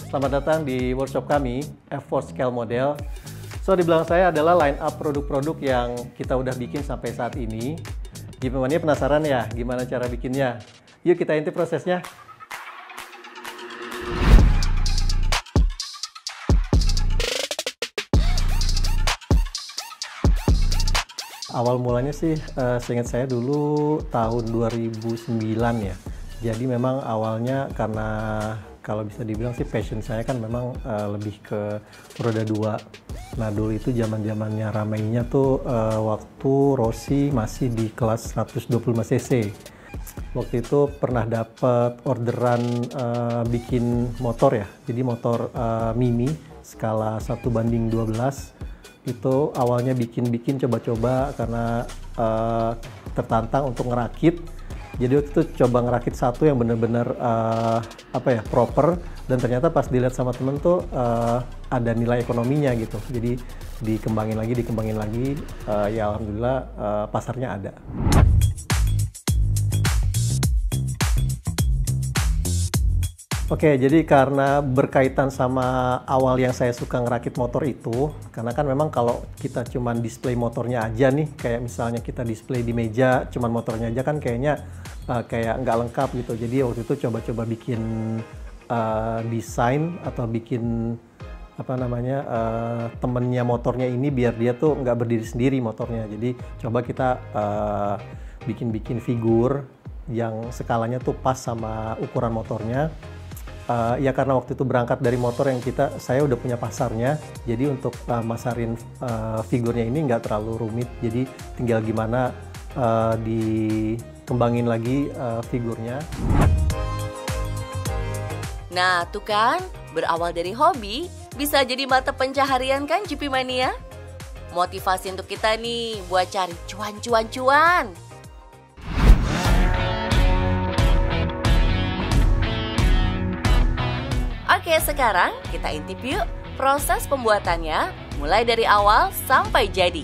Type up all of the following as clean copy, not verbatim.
Selamat datang di workshop kami, F4 Scale Model. So, di belakang saya adalah line up produk-produk yang kita udah bikin sampai saat ini. Gimana penasaran ya gimana cara bikinnya? Yuk kita intip prosesnya. Awal mulanya sih, seingat saya dulu tahun 2009 ya. Jadi memang awalnya karena kalau bisa dibilang sih passion saya kan memang lebih ke roda 2. Nah dulu itu zaman-zamannya ramainya tuh waktu Rossi masih di kelas 125 cc. Waktu itu pernah dapat orderan bikin motor ya. Jadi motor mini skala 1:12. Itu awalnya bikin coba-coba karena tertantang untuk ngerakit. Jadi waktu itu coba ngerakit satu yang bener-bener proper, dan ternyata pas dilihat sama temen tuh ada nilai ekonominya gitu. Jadi dikembangin lagi, ya alhamdulillah pasarnya ada. Oke, jadi karena berkaitan sama awal yang saya suka ngerakit motor itu, karena kan memang kalau kita cuman display motornya aja nih, kayak misalnya kita display di meja, cuman motornya aja kan kayaknya kayak nggak lengkap gitu. Jadi waktu itu coba-coba bikin desain atau bikin temennya motornya ini biar dia tuh nggak berdiri sendiri motornya. Jadi coba kita bikin figur yang skalanya tuh pas sama ukuran motornya. Ya karena waktu itu berangkat dari motor yang saya udah punya pasarnya, jadi untuk masarin figurnya ini nggak terlalu rumit, jadi tinggal gimana dikembangin lagi figurnya. Nah tuh kan, berawal dari hobi, bisa jadi mata pencaharian kan GP Mania? Motivasi untuk kita nih buat cari cuan. Oke, sekarang kita intip yuk proses pembuatannya mulai dari awal sampai jadi.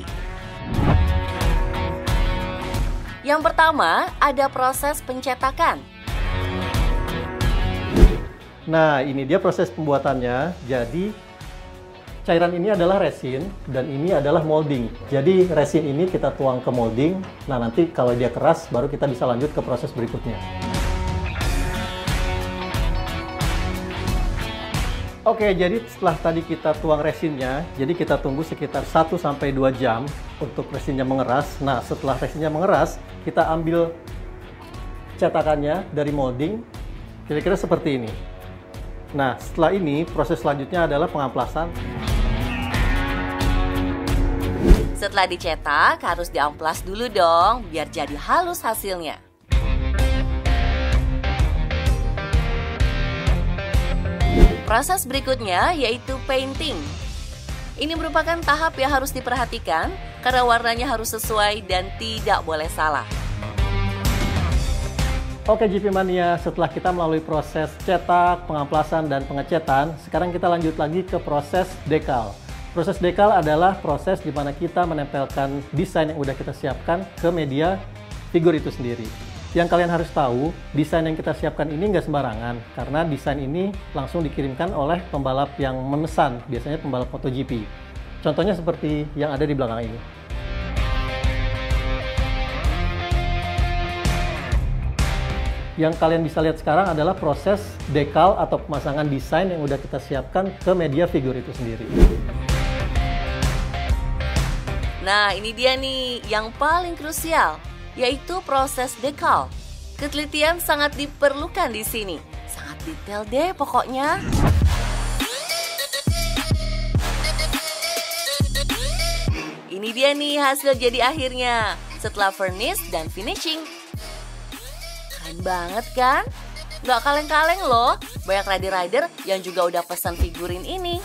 Yang pertama ada proses pencetakan. Nah ini dia proses pembuatannya. Jadi cairan ini adalah resin dan ini adalah molding. Jadi resin ini kita tuang ke molding. Nah nanti kalau dia keras baru kita bisa lanjut ke proses berikutnya. Oke, jadi setelah tadi kita tuang resinnya, jadi kita tunggu sekitar 1-2 jam untuk resinnya mengeras. Nah, setelah resinnya mengeras, kita ambil cetakannya dari molding, kira-kira seperti ini. Nah, setelah ini, proses selanjutnya adalah pengamplasan. Setelah dicetak, harus diamplas dulu dong, biar jadi halus hasilnya. Proses berikutnya yaitu painting. Ini merupakan tahap yang harus diperhatikan karena warnanya harus sesuai dan tidak boleh salah. Oke GP Mania, setelah kita melalui proses cetak, pengamplasan, dan pengecetan, sekarang kita lanjut lagi ke proses dekal. Proses dekal adalah proses di mana kita menempelkan desain yang udah kita siapkan ke media figur itu sendiri. Yang kalian harus tahu, desain yang kita siapkan ini nggak sembarangan, karena desain ini langsung dikirimkan oleh pembalap yang memesan, biasanya pembalap MotoGP. Contohnya seperti yang ada di belakang ini. Yang kalian bisa lihat sekarang adalah proses dekal atau pemasangan desain yang udah kita siapkan ke media figur itu sendiri. Nah, ini dia nih yang paling krusial, yaitu proses dekal. Ketelitian sangat diperlukan di sini. Sangat detail deh pokoknya. Ini dia nih hasil jadi akhirnya setelah furnish dan finishing. Keren banget kan? Nggak kaleng-kaleng loh. Banyak rider-rider yang juga udah pesan figurin ini.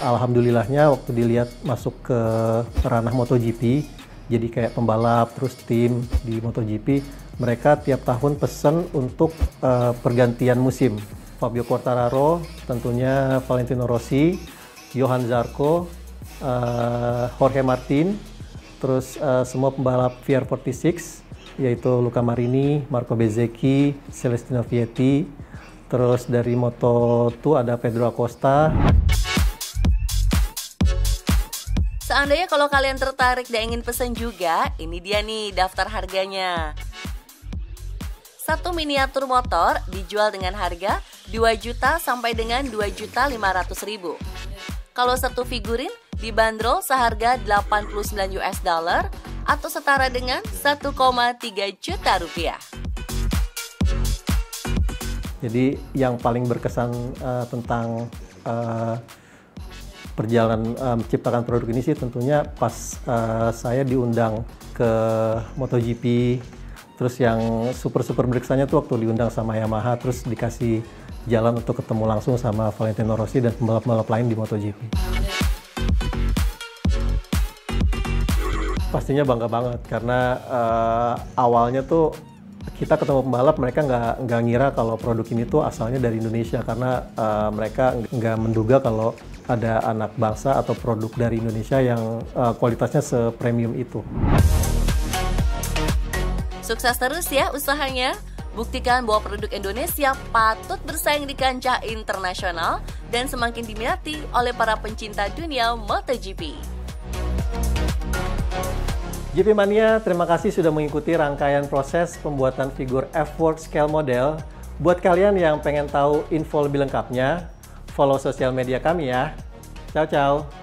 Alhamdulillahnya waktu dilihat masuk ke ranah MotoGP, jadi kayak pembalap, terus tim di MotoGP, mereka tiap tahun pesen untuk pergantian musim. Fabio Quartararo, tentunya Valentino Rossi, Johann Zarco, Jorge Martin, terus semua pembalap VR46, yaitu Luca Marini, Marco Bezzecchi, Celestino Vietti, Terus dari Moto2 ada Pedro Acosta. Seandainya kalau kalian tertarik dan ingin pesen juga, ini dia nih daftar harganya. Satu miniatur motor dijual dengan harga 2 juta sampai dengan 2.500.000. Kalau satu figurin dibanderol seharga 89 US dollar atau setara dengan 1,3 juta rupiah. Jadi yang paling berkesan tentang perjalanan menciptakan produk ini sih tentunya pas saya diundang ke MotoGP. Terus yang super berkesannya tuh waktu diundang sama Yamaha, terus dikasih jalan untuk ketemu langsung sama Valentino Rossi dan pembalap-pembalap lain di MotoGP. Pastinya bangga banget karena awalnya tuh kita ketemu pembalap, mereka nggak ngira kalau produk ini tuh asalnya dari Indonesia karena mereka nggak menduga kalau ada anak bangsa atau produk dari Indonesia yang kualitasnya sepremium itu. Sukses terus ya usahanya. Buktikan bahwa produk Indonesia patut bersaing di kancah internasional dan semakin diminati oleh para pencinta dunia MotoGP. GP Mania, terima kasih sudah mengikuti rangkaian proses pembuatan figur F-Works Scale Model. Buat kalian yang pengen tahu info lebih lengkapnya, follow sosial media kami ya. Ciao, ciao.